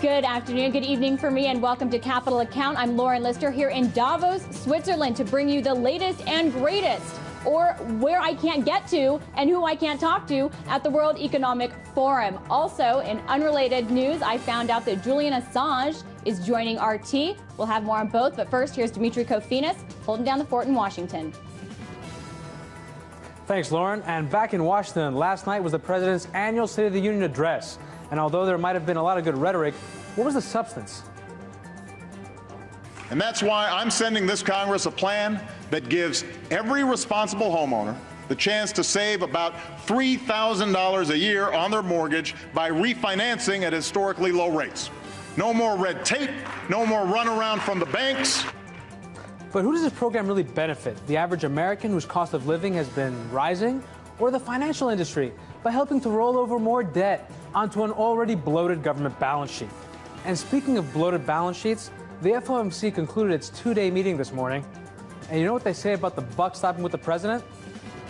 Good afternoon, good evening for me, and welcome to Capital Account. I'm Lauren Lister here in Davos, Switzerland, to bring you the latest and greatest, or where I can't get to and who I can't talk to at the World Economic Forum. Also, in unrelated news, I found out that Julian Assange is joining RT. We'll have more on both, but first, here's Dimitri Kofinas holding down the fort in Washington. Thanks, Lauren. And back in Washington, last night was the president's annual State of the Union address. And although there might have been a lot of good rhetoric, what was the substance? And that's why I'm sending this Congress a plan that gives every responsible homeowner the chance to save about $3,000 a year on their mortgage by refinancing at historically low rates. No more red tape, no more runaround from the banks. But who does this program really benefit? The average American whose cost of living has been rising, or the financial industry by helping to roll over more debt onto an already bloated government balance sheet? And speaking of bloated balance sheets, the FOMC concluded its two-day meeting this morning. And you know what they say about the buck stopping with the president?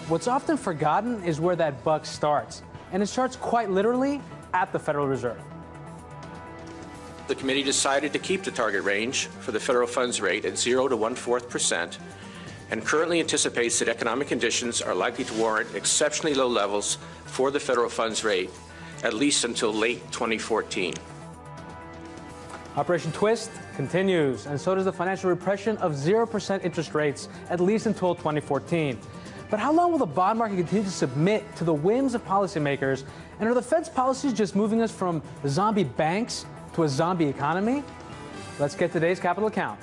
What's often forgotten is where that buck starts. And it starts quite literally at the Federal Reserve. The committee decided to keep the target range for the federal funds rate at 0 to 1/4%, and currently anticipates that economic conditions are likely to warrant exceptionally low levels for the federal funds rate, at least until late 2014. Operation Twist continues, and so does the financial repression of 0% interest rates, at least until 2014. But how long will the bond market continue to submit to the whims of policymakers? And are the Fed's policies just moving us from zombie banks to a zombie economy? Let's get today's Capital Account.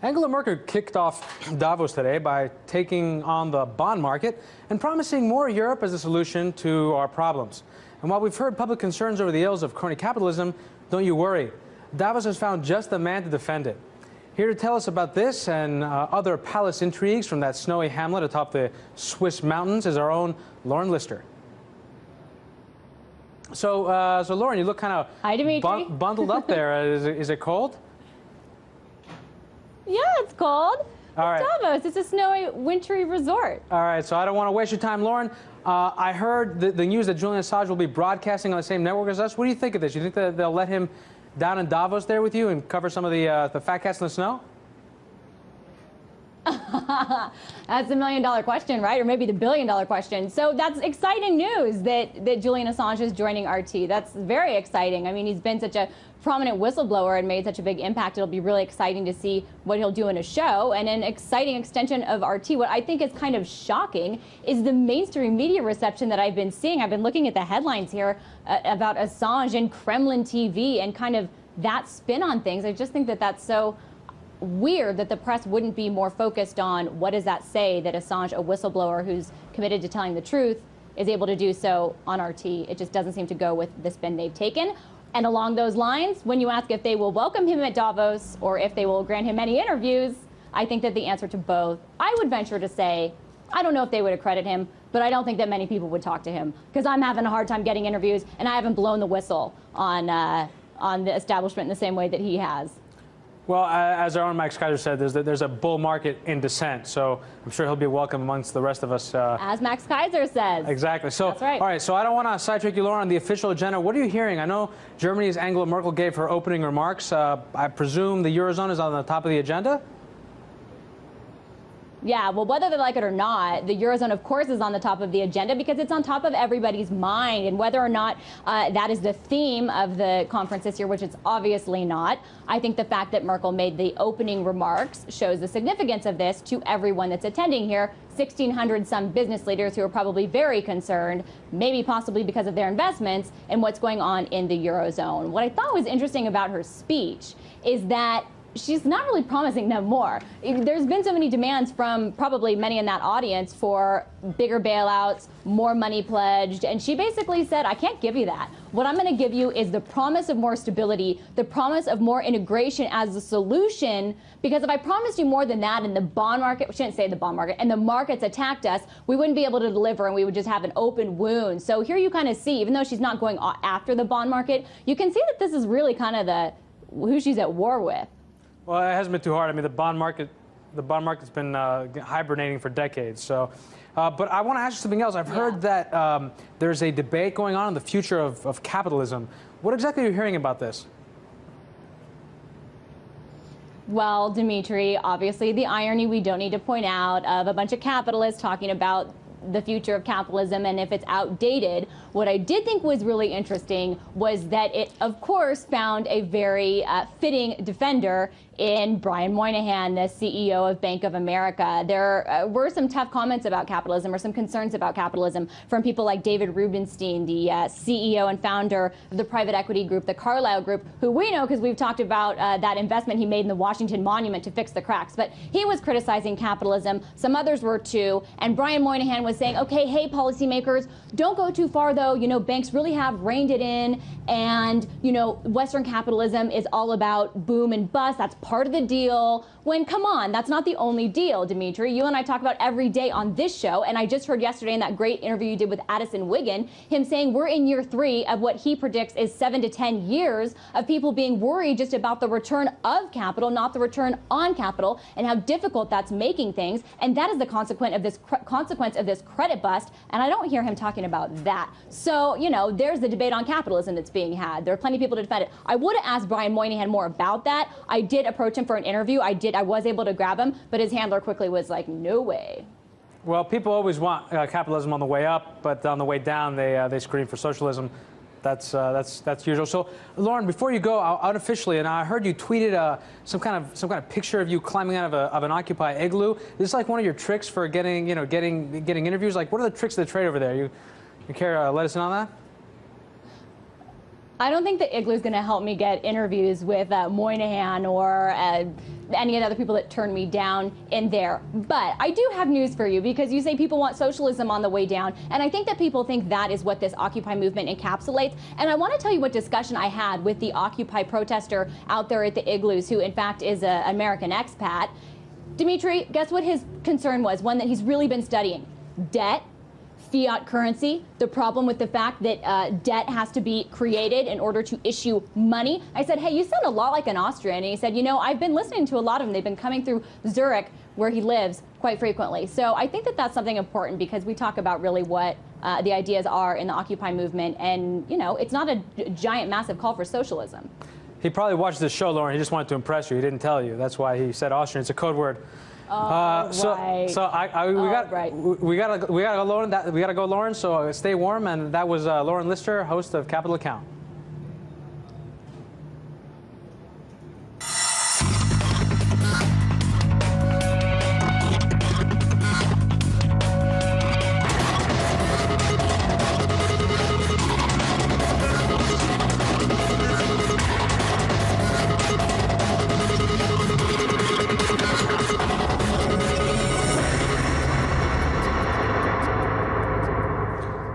Angela Merkel kicked off Davos today by taking on the bond market and promising more Europe as a solution to our problems. And while we've heard public concerns over the ills of crony capitalism, don't you worry. Davos has found just the man to defend it. Here to tell us about this and other palace intrigues from that snowy hamlet atop the Swiss mountains is our own Lauren Lister. So Lauren, you look kind of bundled up there. Is it cold? Yeah, it's cold. All right. Davos, it's a snowy, wintry resort. All right, so I don't want to waste your time, Lauren. I heard the news that Julian Assange will be broadcasting on the same network as us. What do you think of this? You think that they'll let him down in Davos there with you and cover some of the fat cats in the snow? That's the million-dollar question, right? Or maybe the billion-dollar question. So that's exciting news that Julian Assange is joining RT. That's very exciting. I mean, he's been such a prominent whistleblower and made such a big impact. It'll be really exciting to see what he'll do in a show, and an exciting extension of RT. What I think is kind of shocking is the mainstream media reception that I've been seeing. I've been looking at the headlines here about Assange and Kremlin TV and kind of that spin on things. I just think that that's so weird that the press wouldn't be more focused on what does that say that Assange, a whistleblower who's committed to telling the truth, is able to do so on RT. It just doesn't seem to go with the spin they've taken. And along those lines, when you ask if they will welcome him at Davos or if they will grant him any interviews, I think that the answer to both, I would venture to say, I don't know if they would accredit him, but I don't think that many people would talk to him because I'm having a hard time getting interviews and I haven't blown the whistle on the establishment in the same way that he has. Well, as our own Max Kaiser said, there's a bull market in descent, so I'm sure he'll be welcome amongst the rest of us. As Max Kaiser says. Exactly. So, that's right. All right, so I don't want to sidetrack you, Lauren, on the official agenda. What are you hearing? I know Germany's Angela Merkel gave her opening remarks. I presume the Eurozone is on the top of the agenda? Yeah, well, whether they like it or not, the Eurozone, of course, is on the top of the agenda because it's on top of everybody's mind. And whether or not that is the theme of the conference this year, which it's obviously not, I think the fact that Merkel made the opening remarks shows the significance of this to everyone that's attending here. 1,600 some business leaders who are probably very concerned, maybe possibly because of their investments, and what's going on in the Eurozone. What I thought was interesting about her speech is that she's not really promising them more. There's been so many demands from probably many in that audience for bigger bailouts, more money pledged, and she basically said, I can't give you that. What I'm going to give you is the promise of more stability, the promise of more integration as the solution, because if I promised you more than that and the bond market, we shouldn't say the bond market, and the markets attacked us, we wouldn't be able to deliver and we would just have an open wound. So here you kind of see, even though she's not going after the bond market, you can see that this is really kind of who she's at war with. Well, it hasn't been too hard. I mean, the bond market's been hibernating for decades. So, but I want to ask you something else. I've heard that there's a debate going on the future of capitalism. What exactly are you hearing about this? Well, Dimitri, obviously the irony we don't need to point out of a bunch of capitalists talking about the future of capitalism and if it's outdated. What I did think was really interesting was that it, of course, found a very fitting defender in Brian Moynihan, the CEO of Bank of America. There were some tough comments about capitalism or some concerns about capitalism from people like David Rubenstein, the CEO and founder of the private equity group, the Carlyle Group, who we know because we've talked about that investment he made in the Washington Monument to fix the cracks. But he was criticizing capitalism. Some others were too. And Brian Moynihan was saying, okay, hey, policymakers, don't go too far, though. You know, banks really have reined it in. And, you know, Western capitalism is all about boom and bust. That's part of the deal. When, come on, that's not the only deal, Dimitri. You and I talk about every day on this show. And I just heard yesterday in that great interview you did with Addison Wiggin, him saying we're in year 3 of what he predicts is 7 to 10 years of people being worried just about the return of capital, not the return on capital, and how difficult that's making things. And that is the consequence of this credit bust. And I don't hear him talking about that. So, you know, there's the debate on capitalism that's being had. There are plenty of people to defend it. I would have asked Brian Moynihan more about that. I did approach him for an interview. I was able to grab him, but his handler quickly was like, no way. Well, people always want capitalism on the way up, but on the way down, they scream for socialism. That's usual. So, Lauren, before you go, unofficially, and I heard you tweeted some kind of picture of you climbing out of an Occupy igloo. Is this like one of your tricks for getting interviews? Like, what are the tricks of the trade over there? You care to let us in on that? I don't think the igloo is going to help me get interviews with Moynihan or any of the other people that turned me down in there. But I do have news for you, because you say people want socialism on the way down. And I think that people think that is what this Occupy movement encapsulates. And I want to tell you what discussion I had with the Occupy protester out there at the igloos, who in fact is an American expat. Dimitri, guess what his concern was? One that he's really been studying. Debt. Fiat currency, the problem with the fact that debt has to be created in order to issue money. I said, hey, you sound a lot like an Austrian. And he said, you know, I've been listening to a lot of them. They've been coming through Zurich, where he lives, quite frequently. So I think that that's something important, because we talk about really what the ideas are in the Occupy movement. And, you know, it's not a giant, massive call for socialism. He probably watched this show, Lauren. He just wanted to impress you. He didn't tell you. That's why he said Austrian. It's a code word. Right. We gotta go, Lauren. We gotta go, Lauren. So stay warm. And that was Lauren Lister, host of Capital Account.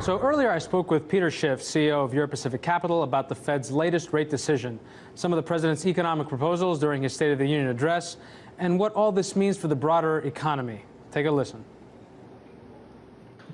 So earlier I spoke with Peter Schiff, CEO of Europe Pacific Capital, about the Fed's latest rate decision, some of the president's economic proposals during his State of the Union address, and what all this means for the broader economy. Take a listen.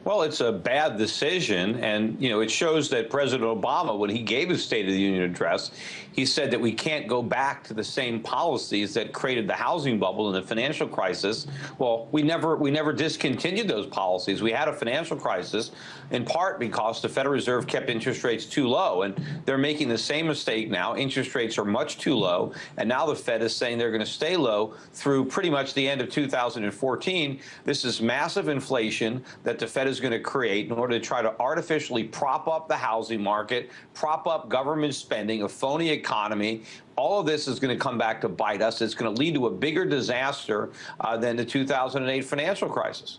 Well, it's a bad decision, and, you know, it shows that President Obama, when he gave his State of the Union address, he said that we can't go back to the same policies that created the housing bubble and the financial crisis. Well, we never discontinued those policies. We had a financial crisis in part because the Federal Reserve kept interest rates too low, and they're making the same mistake now. Interest rates are much too low, and now the Fed is saying they're going to stay low through pretty much the end of 2014. This is massive inflation that the Fed is going to create in order to try to artificially prop up the housing market, prop up government spending, a phony economy. All of this is going to come back to bite us. It's going to lead to a bigger disaster than the 2008 financial crisis.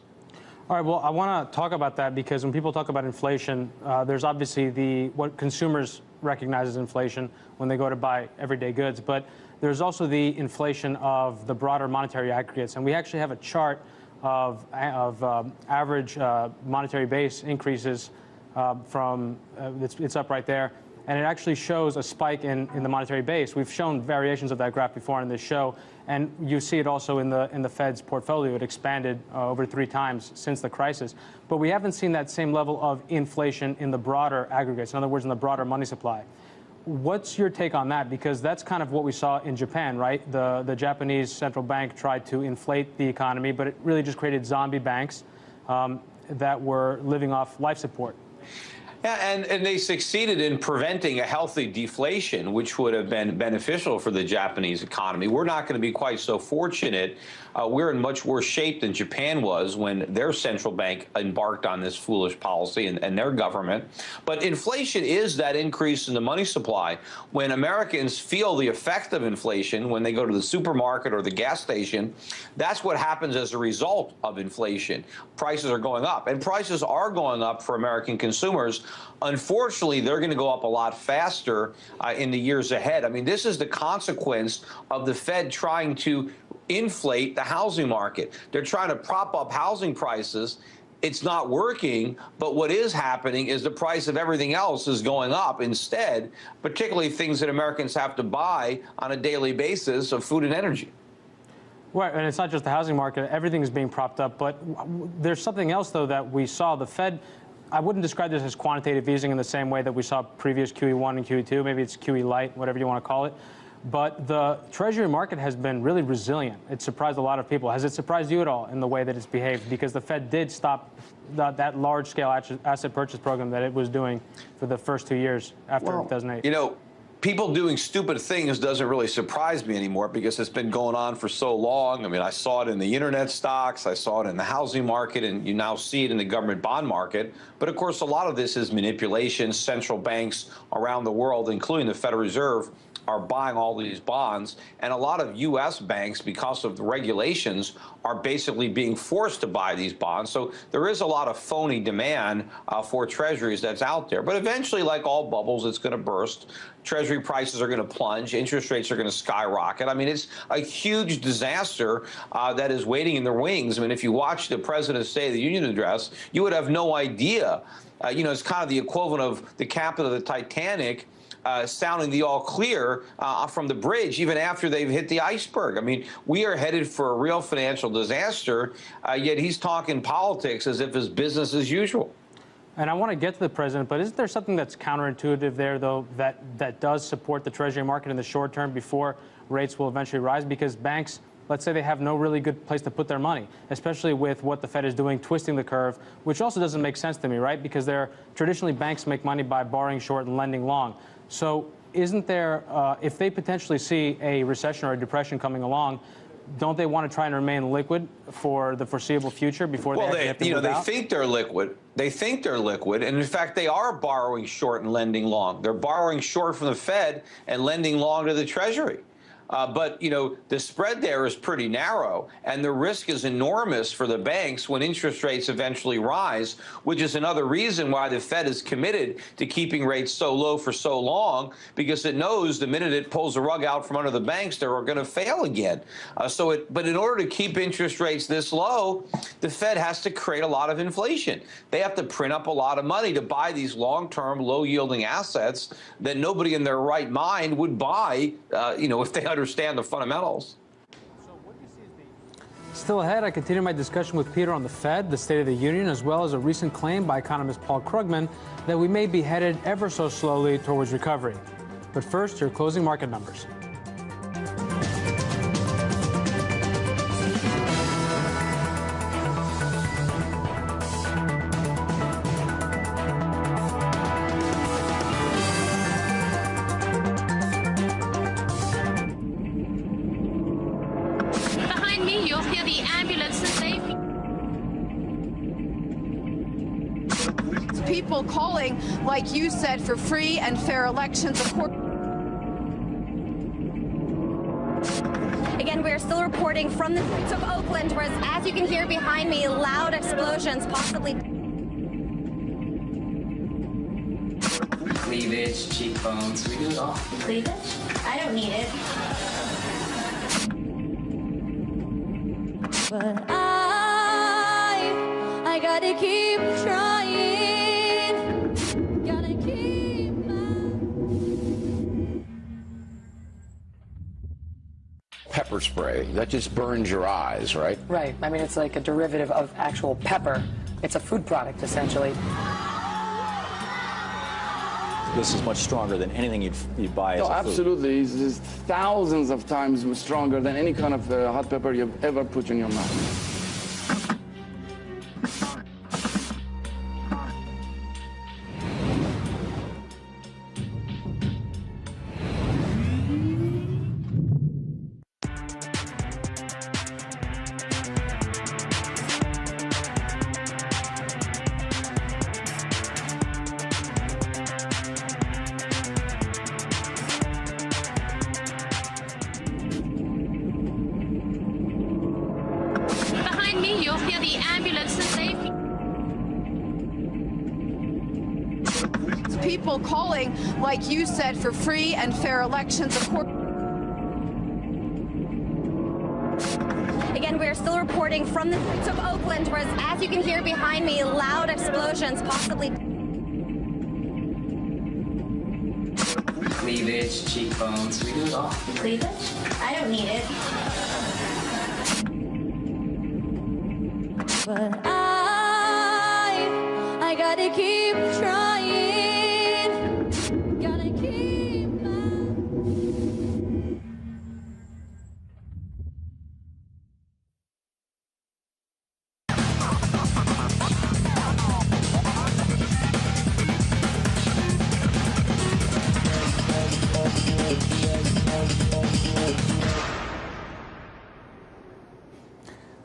All right, well, I want to talk about that, because when people talk about inflation, there's obviously what consumers recognize as inflation when they go to buy everyday goods. But there's also the inflation of the broader monetary aggregates. And we actually have a chart of average monetary base increases it's up right there. And it actually shows a spike in the monetary base. We've shown variations of that graph before in this show, and you see it also in the Fed's portfolio. It expanded over 3 times since the crisis. But we haven't seen that same level of inflation in the broader aggregates, in other words, in the broader money supply. What's your take on that? Because that's kind of what we saw in Japan, right? The Japanese central bank tried to inflate the economy, but it really just created zombie banks that were living off life support. Yeah, and they succeeded in preventing a healthy deflation, which would have been beneficial for the Japanese economy. We're not going to be quite so fortunate. We're in much worse shape than Japan was when their central bank embarked on this foolish policy and their government. But inflation is that increase in the money supply. When Americans feel the effect of inflation, when they go to the supermarket or the gas station, that's what happens as a result of inflation. Prices are going up, and prices are going up for American consumers. Unfortunately, they're going to go up a lot faster in the years ahead. I mean, this is the consequence of the Fed trying to inflate the housing market. They're trying to prop up housing prices. It's not working, but what is happening is the price of everything else is going up instead, particularly things that Americans have to buy on a daily basis of food and energy. Right, and it's not just the housing market. Everything is being propped up. But there's something else, though, that we saw. The Fed, I wouldn't describe this as quantitative easing in the same way that we saw previous QE1 and QE2. Maybe it's QE light, whatever you want to call it. But the Treasury market has been really resilient. It surprised a lot of people. Has it surprised you at all in the way that it's behaved? Because the Fed did stop that large-scale asset purchase program that it was doing for the first 2 years after 2008. You know, people doing stupid things doesn't really surprise me anymore because it's been going on for so long. I mean, I saw it in the internet stocks, I saw it in the housing market, and you now see it in the government bond market. But of course, a lot of this is manipulation. Central banks around the world, including the Federal Reserve, are buying all these bonds, and a lot of U.S. banks, because of the regulations, are basically being forced to buy these bonds. So there is a lot of phony demand for treasuries that's out there. But eventually, like all bubbles, it's going to burst. Treasury prices are going to plunge. Interest rates are going to skyrocket. I mean, it's a huge disaster that is waiting in the wings. I mean, if you watch the President's State of the Union address, you would have no idea. You know, it's kind of the equivalent of the captain of the Titanic sounding the all clear from the bridge, even after they've hit the iceberg. I mean, we are headed for a real financial disaster, yet he's talking politics as if it's business as usual. And I want to get to the president, but isn't there something that's counterintuitive there, though, that does support the Treasury market in the short term before rates will eventually rise? Because banks, let's say they have no really good place to put their money, especially with what the Fed is doing, twisting the curve, which also doesn't make sense to me, right? Because traditionally banks make money by borrowing short and lending long. So isn't there, if they potentially see a recession or a depression coming along, don't they want to try and remain liquid for the foreseeable future before they have to move out? They think they're liquid. They think they're liquid, and in fact, they are borrowing short and lending long. They're borrowing short from the Fed and lending long to the Treasury. But, you know, the spread there is pretty narrow, and the risk is enormous for the banks when interest rates eventually rise, which is another reason why the Fed is committed to keeping rates so low for so long, because it knows the minute it pulls the rug out from under the banks, they're going to fail again. But in order to keep interest rates this low, the Fed has to create a lot of inflation. They have to print up a lot of money to buy these long-term, low-yielding assets that nobody in their right mind would buy, you know, if they understand the fundamentals. Still ahead, I continue my discussion with Peter on the Fed, the State of the Union, as well as a recent claim by economist Paul Krugman that we may be headed ever so slowly towards recovery. But first, your closing market numbers. People calling, like you said, for free and fair elections. Again, we're still reporting from the streets of Oakland, where, as you can hear behind me, loud explosions, possibly. Cleavage, cheekbones, we do it all. Cleavage? I don't need it. But I gotta keep trying. Gotta keep pepper spray, that just burns your eyes, right? Right. I mean, it's like a derivative of actual pepper. It's a food product, essentially. This is much stronger than anything you'd buy as a food. Absolutely. It's thousands of times stronger than any kind of hot pepper you've ever put in your mouth. You'll hear the ambulances. People calling, like you said, for free and fair elections. Again, we're still reporting from the streets of Oakland, where, as you can hear behind me, loud explosions, possibly. Cleavage, cheekbones, we do it all. Cleavage? I don't need it. But I gotta keep trying. Gotta keep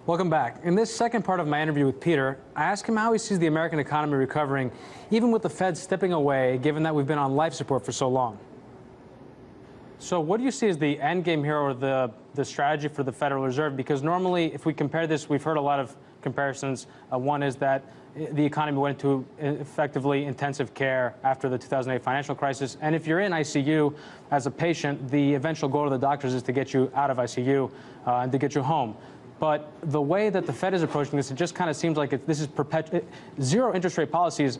Welcome back. In this second part of my interview with Peter, I asked him how he sees the American economy recovering, even with the Fed stepping away, given that we've been on life support for so long. So what do you see as the end game here, or the strategy for the Federal Reserve? Because normally, if we compare this, we've heard a lot of comparisons. One is that the economy went into effectively intensive care after the 2008 financial crisis. And if you're in ICU as a patient, the eventual goal of the doctors is to get you out of ICU and to get you home. But the way that the Fed is approaching this, it just kind of seems like this is zero interest rate policies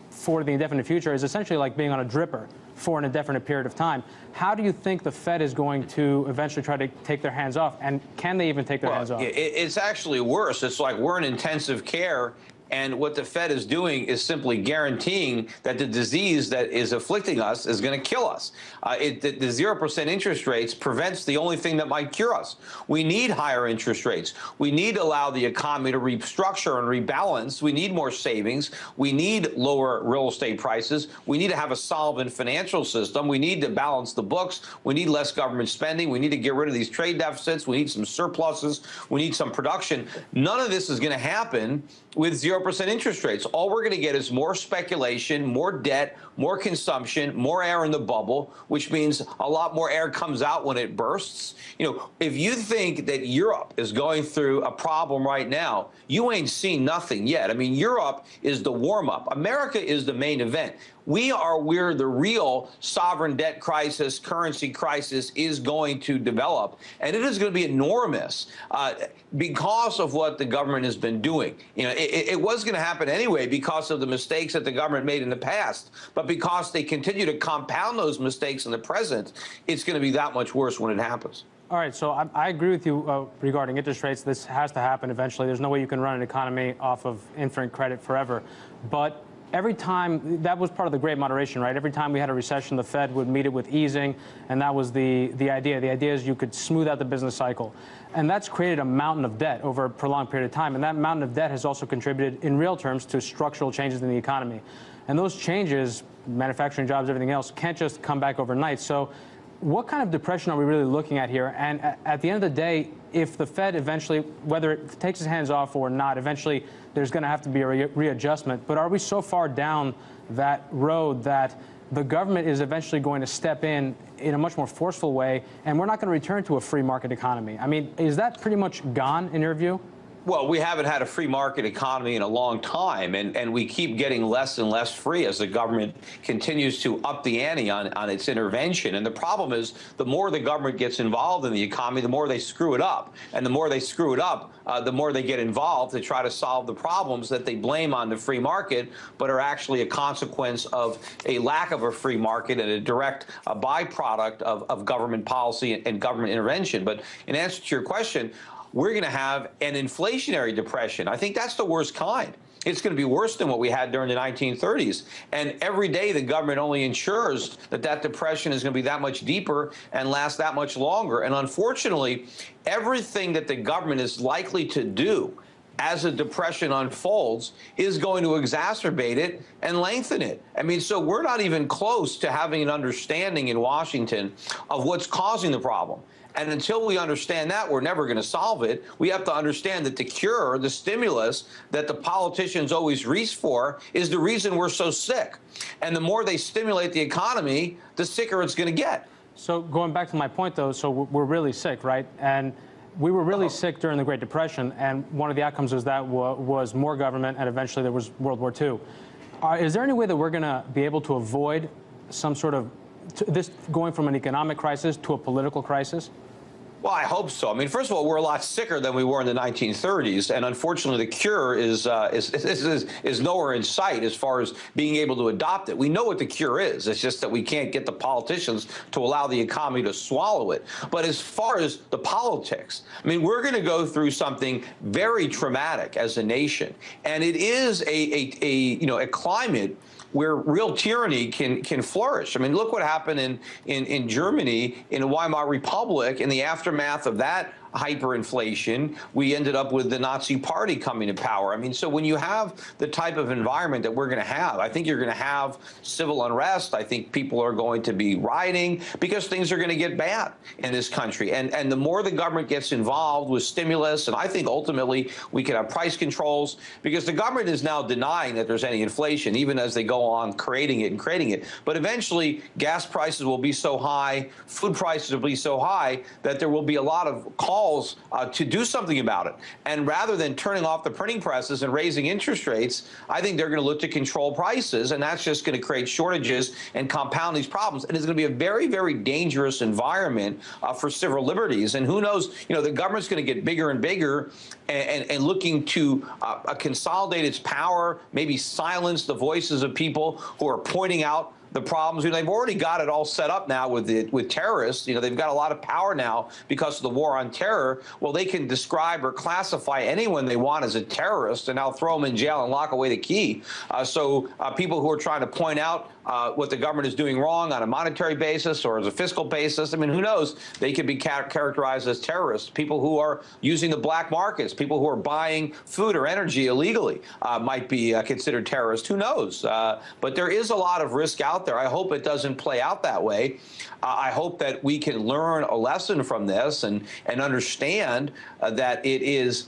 for the indefinite future is essentially like being on a dripper for an indefinite period of time. How do you think the Fed is going to eventually try to take their hands off? And can they even take their hands off? It's actually worse. It's like we're in intensive care, and what the Fed is doing is simply guaranteeing that the disease that is afflicting us is going to kill us. The 0% interest rates prevents the only thing that might cure us. We need higher interest rates. We need to allow the economy to restructure and rebalance. We need more savings. We need lower real estate prices. We need to have a solvent financial system. We need to balance the books. We need less government spending. We need to get rid of these trade deficits. We need some surpluses. We need some production. None of this is going to happen with 0% interest rates. All we're going to get is more speculation, more debt, more consumption, more air in the bubble, which means a lot more air comes out when it bursts. You know, if you think that Europe is going through a problem right now, you ain't seen nothing yet. I mean, Europe is the warm-up. America is the main event. Where the real sovereign debt crisis, currency crisis is going to develop. And it is going to be enormous because of what the government has been doing. You know, it was going to happen anyway because of the mistakes that the government made in the past. But because they continue to compound those mistakes in the present, it's going to be that much worse when it happens. All right, so I agree with you regarding interest rates. This has to happen eventually. There's no way you can run an economy off of infinite credit forever. But every time, that was part of the Great Moderation, right? Every time we had a recession, the Fed would meet it with easing, and that was the idea. The idea is you could smooth out the business cycle. And that's created a mountain of debt over a prolonged period of time. And that mountain of debt has also contributed, in real terms, to structural changes in the economy. And those changes, manufacturing jobs, everything else, can't just come back overnight. So what kind of depression are we really looking at here? And at the end of the day, if the Fed eventually, whether it takes its hands off or not, eventually there's going to have to be a readjustment. But are we so far down that road that the government is eventually going to step in a much more forceful way, and we're not going to return to a free market economy? I mean, is that pretty much gone in your view? Well, we haven't had a free market economy in a long time, and we keep getting less and less free as the government continues to up the ante on its intervention. And the problem is, the more the government gets involved in the economy, the more they screw it up. And the more they screw it up, the more they get involved to try to solve the problems that they blame on the free market, but are actually a consequence of a lack of a free market and a direct byproduct of government policy and government intervention. But in answer to your question, we're going to have an inflationary depression. I think that's the worst kind. It's going to be worse than what we had during the 1930s. And every day the government only ensures that that depression is going to be that much deeper and last that much longer. And unfortunately, everything that the government is likely to do as a depression unfolds is going to exacerbate it and lengthen it. I mean, so we're not even close to having an understanding in Washington of what's causing the problem. And until we understand that, we're never going to solve it. We have to understand that the cure, the stimulus that the politicians always reach for, is the reason we're so sick. And the more they stimulate the economy, the sicker it's going to get. So going back to my point, though, so we're really sick, right? And we were really sick during the Great Depression, and one of the outcomes was that was more government, and eventually there was World War II. Is there any way that we're going to be able to avoid some sort of this going from an economic crisis to a political crisis? Well, I hope so. I mean, first of all, we're a lot sicker than we were in the 1930s, and unfortunately, the cure is nowhere in sight as far as being able to adopt it. We know what the cure is. It's just that we can't get the politicians to allow the economy to swallow it. But as far as the politics, I mean, we're going to go through something very traumatic as a nation, and it is a climate where real tyranny can flourish. I mean, look what happened in Germany, in the Weimar Republic, in the aftermath of that hyperinflation. We ended up with the Nazi Party coming to power. I mean, so when you have the type of environment that we're going to have, I think you're going to have civil unrest. I think people are going to be rioting because things are going to get bad in this country. And the more the government gets involved with stimulus, and I think ultimately we can have price controls, because the government is now denying that there's any inflation, even as they go on creating it. But eventually, gas prices will be so high, food prices will be so high that there will be a lot of calls to do something about it. And rather than turning off the printing presses and raising interest rates, I think they're going to look to control prices, and that's just going to create shortages and compound these problems. And it's going to be a very, very dangerous environment for civil liberties. And who knows, the government's going to get bigger and bigger and looking to consolidate its power, maybe silence the voices of people who are pointing out the problems. They've already got it all set up now with terrorists. They've got a lot of power now because of the war on terror. Well, they can describe or classify anyone they want as a terrorist and now throw them in jail and lock away the key. So people who are trying to point out what the government is doing wrong on a monetary basis or as a fiscal basis, I mean, who knows? They could be characterized as terrorists. People who are using the black markets, people who are buying food or energy illegally might be considered terrorists. Who knows? But there is a lot of risk out there. I hope it doesn't play out that way. I hope that we can learn a lesson from this and understand that it is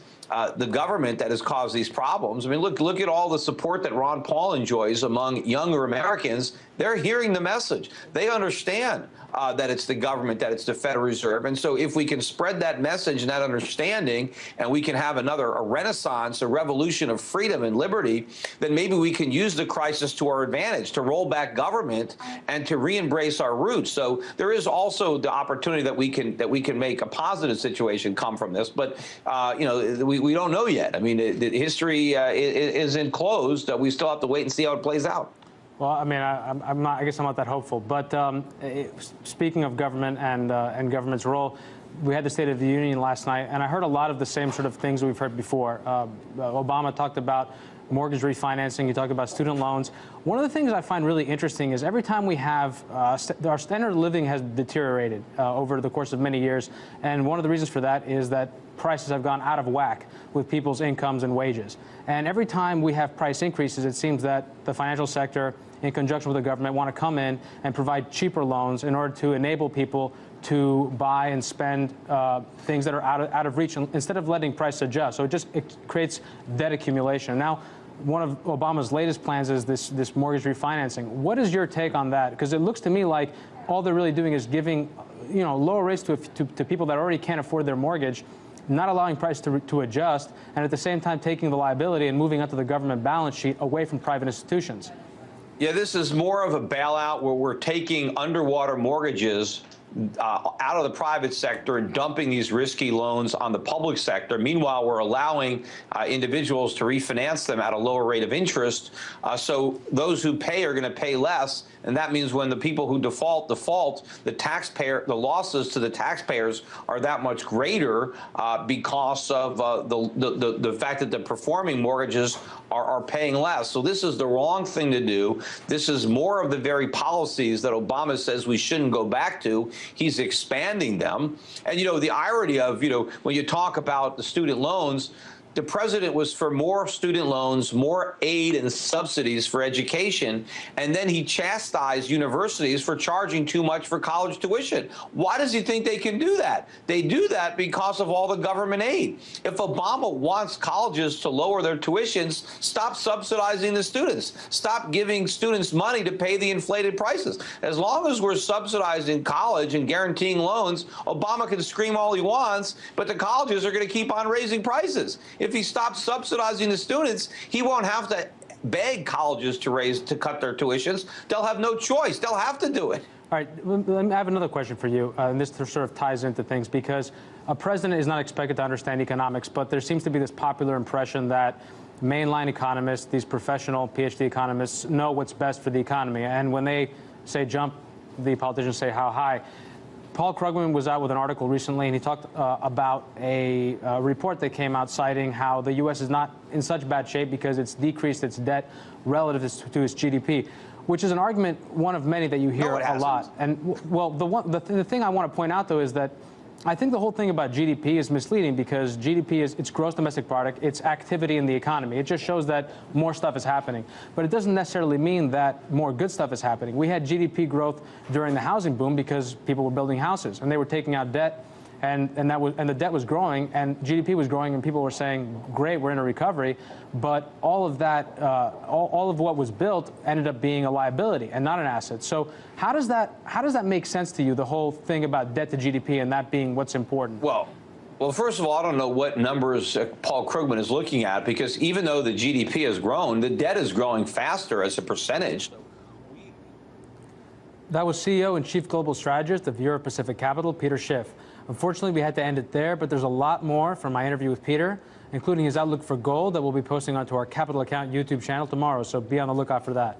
the government that has caused these problems. I mean, look at all the support that Ron Paul enjoys among younger Americans. They're hearing the message. They understand that it's the government, that it's the Federal Reserve. And so if we can spread that message and that understanding, and we can have a renaissance, a revolution of freedom and liberty, then maybe we can use the crisis to our advantage, to roll back government and to re-embrace our roots. So there is also the opportunity that we can make a positive situation come from this. But, we don't know yet. I mean, history isn't closed. We still have to wait and see how it plays out. Well, I mean, I guess I'm not that hopeful. But speaking of government and government's role, we had the State of the Union last night, and I heard a lot of the same sort of things we've heard before. Obama talked about mortgage refinancing. He talked about student loans. One of the things I find really interesting is every time we have our standard of living has deteriorated over the course of many years, and one of the reasons for that is that prices have gone out of whack with people's incomes and wages. And every time we have price increases, it seems that the financial sector, in conjunction with the government, want to come in and provide cheaper loans in order to enable people to buy and spend things that are out of reach instead of letting price adjust. So it creates debt accumulation. Now, one of Obama's latest plans is this mortgage refinancing. What is your take on that? Because it looks to me like all they're really doing is giving lower rates to people that already can't afford their mortgage, not allowing prices to adjust, and at the same time taking the liability and moving onto the government balance sheet away from private institutions. Yeah, this is more of a bailout where we're taking underwater mortgages out of the private sector and dumping these risky loans on the public sector. Meanwhile, we're allowing individuals to refinance them at a lower rate of interest. So those who pay are going to pay less. And that means when the people who default, the losses to the taxpayers are that much greater because of the fact that the performing mortgages are paying less. So this is the wrong thing to do. This is more of the very policies that Obama says we shouldn't go back to. He's expanding them. And, you know, the irony of, you know, when you talk about the student loans, the president was for more student loans, more aid and subsidies for education, and then he chastised universities for charging too much for college tuition. Why does he think they can do that? They do that because of all the government aid. If Obama wants colleges to lower their tuitions, stop subsidizing the students. Stop giving students money to pay the inflated prices. As long as we're subsidizing college and guaranteeing loans, Obama can scream all he wants, but the colleges are going to keep on raising prices. If he stops subsidizing the students, he won't have to beg colleges to cut their tuitions. They'll have no choice. They'll have to do it. All right, let me have another question for you, and this sort of ties into things, because a president is not expected to understand economics, but there seems to be this popular impression that mainline economists, these professional PhD economists, know what's best for the economy. And when they say jump, the politicians say how high. Paul Krugman was out with an article recently, and he talked about a report that came out citing how the U.S. is not in such bad shape because it's decreased its debt relative to its GDP, which is an argument, one of many that you hear a lot. And, well, the thing I want to point out, though, is that I think the whole thing about GDP is misleading, because GDP is its gross domestic product, it's activity in the economy. It just shows that more stuff is happening. But it doesn't necessarily mean that more good stuff is happening. We had GDP growth during the housing boom because people were building houses and they were taking out debt, and the debt was growing and GDP was growing, and people were saying, great, we're in a recovery. But all of that, all of what was built ended up being a liability and not an asset. So how does that make sense to you, the whole thing about debt to GDP and that being what's important? Well, first of all, I don't know what numbers Paul Krugman is looking at, because even though the GDP has grown, the debt is growing faster as a percentage. That was CEO and Chief Global Strategist of Europe Pacific Capital, Peter Schiff. Unfortunately, we had to end it there, but there's a lot more from my interview with Peter, including his outlook for gold that we'll be posting onto our Capital Account YouTube channel tomorrow, so be on the lookout for that.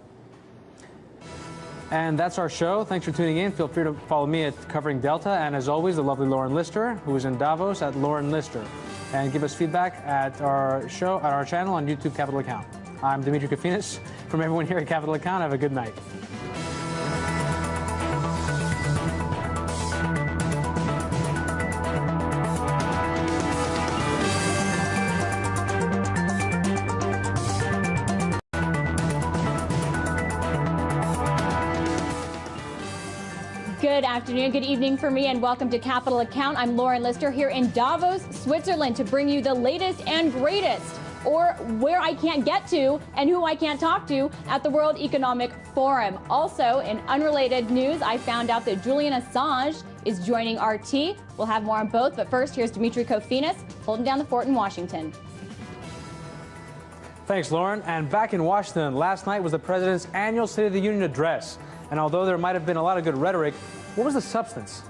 And that's our show. Thanks for tuning in. Feel free to follow me at Covering Delta, and as always, the lovely Lauren Lister, who is in Davos, at Lauren Lister. And give us feedback at our show, at our channel on YouTube Capital Account. I'm Dimitri Kofinas. From everyone here at Capital Account, have a good night. Good afternoon, good evening for me, and welcome to Capital Account. I'm Lauren Lister here in Davos, Switzerland, to bring you the latest and greatest, or where I can't get to and who I can't talk to at the World Economic Forum. Also, in unrelated news, I found out that Julian Assange is joining RT. We'll have more on both, but first, here's Dimitri Kofinas holding down the fort in Washington. Thanks, Lauren. And back in Washington, last night was the president's annual State of the Union address. And although there might have been a lot of good rhetoric, what was the substance?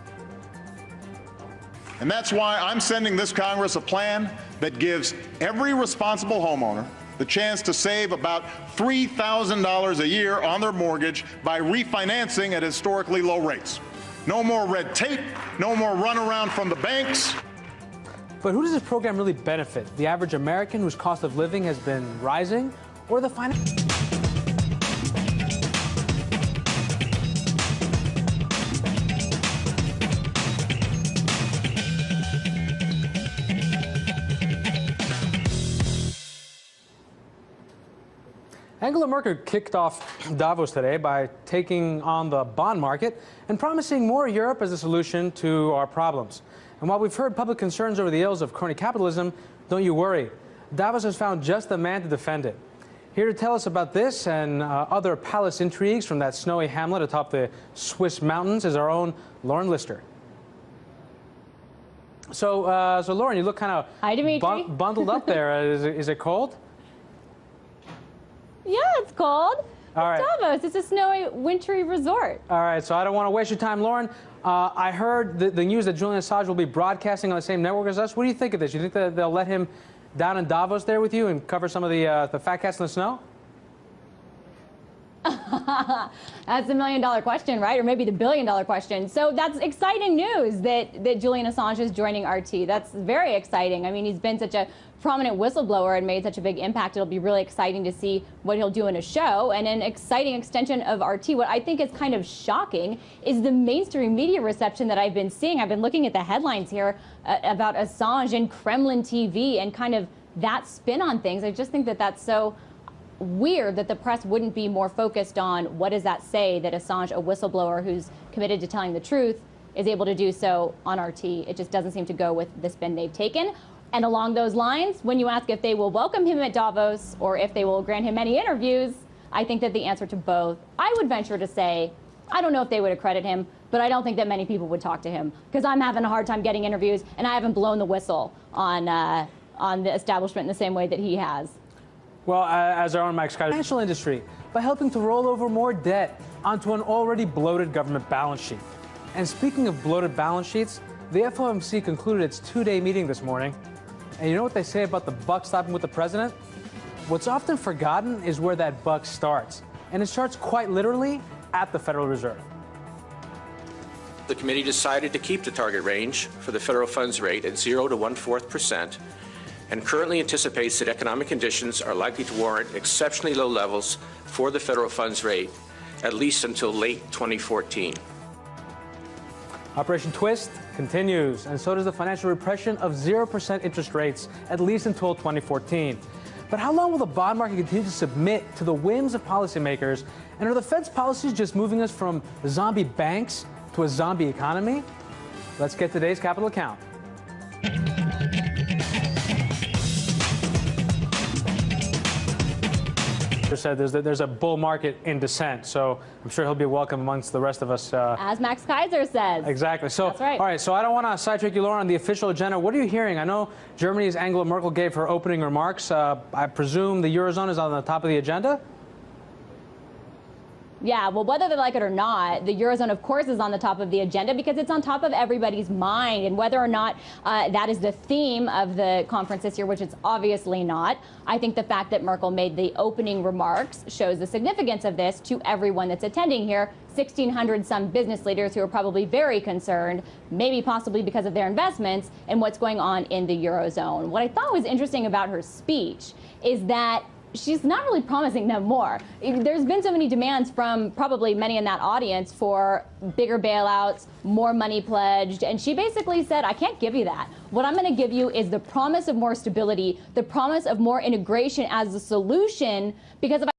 And that's why I'm sending this Congress a plan that gives every responsible homeowner the chance to save about $3,000 a year on their mortgage by refinancing at historically low rates. No more red tape, no more runaround from the banks. But who does this program really benefit? The average American whose cost of living has been rising, or the financial? Angela Merkel kicked off Davos today by taking on the bond market and promising more Europe as a solution to our problems. And while we've heard public concerns over the ills of crony capitalism, don't you worry. Davos has found just the man to defend it. Here to tell us about this and other palace intrigues from that snowy hamlet atop the Swiss mountains is our own Lauren Lister. So Lauren, you look kind of bundled up there. Is it cold? Yeah, it's cold. All right. Davos. It's a snowy, wintry resort. All right, so I don't want to waste your time, Lauren. I heard the news that Julian Assange will be broadcasting on the same network as us. What do you think of this? You think that they'll let him down in Davos there with you and cover some of the fat cats in the snow? That's the million-dollar question, right? Or maybe the billion-dollar question. So that's exciting news that Julian Assange is joining RT. That's very exciting. I mean, he's been such a prominent whistleblower and made such a big impact. It'll be really exciting to see what he'll do in a show, and an exciting extension of RT. What I think is kind of shocking is the mainstream media reception that I've been seeing. I've been looking at the headlines here about Assange and Kremlin TV and kind of that spin on things. I just think that that's so weird that the press wouldn't be more focused on what does that say that Assange, a whistleblower who's committed to telling the truth, is able to do so on RT. It just doesn't seem to go with the spin they've taken. And along those lines, when you ask if they will welcome him at Davos or if they will grant him any interviews, I think that the answer to both, I would venture to say, I don't know if they would accredit him, but I don't think that many people would talk to him because I'm having a hard time getting interviews and I haven't blown the whistle on the establishment in the same way that he has. Well, as our own Max Kaiser, financial industry, by helping to roll over more debt onto an already bloated government balance sheet. And speaking of bloated balance sheets, the FOMC concluded its two-day meeting this morning. And you know what they say about the buck stopping with the president? What's often forgotten is where that buck starts. And it starts quite literally at the Federal Reserve. The committee decided to keep the target range for the federal funds rate at 0 to 1/4%, and currently anticipates that economic conditions are likely to warrant exceptionally low levels for the federal funds rate, at least until late 2014. Operation Twist continues, and so does the financial repression of 0% interest rates, at least until 2014. But how long will the bond market continue to submit to the whims of policymakers? And are the Fed's policies just moving us from zombie banks to a zombie economy? Let's get today's Capital Account. Said there's a bull market in descent, so I'm sure he'll be welcome amongst the rest of us. As Max Kaiser says. Exactly. So, that's right. All right, so I don't want to sidetrack you, Lauren, on the official agenda. What are you hearing? I know Germany's Angela Merkel gave her opening remarks. I presume the Eurozone is on the top of the agenda? Yeah, well, whether they like it or not, the Eurozone, of course, is on the top of the agenda because it's on top of everybody's mind. And whether or not that is the theme of the conference this year, which it's obviously not, I think the fact that Merkel made the opening remarks shows the significance of this to everyone that's attending here. 1,600 some business leaders who are probably very concerned, maybe possibly because of their investments, and what's going on in the Eurozone. What I thought was interesting about her speech is that she's not really promising them more. There's been so many demands from probably many in that audience for bigger bailouts, more money pledged, and she basically said, I can't give you that. What I'm going to give you is the promise of more stability, the promise of more integration as a solution, because if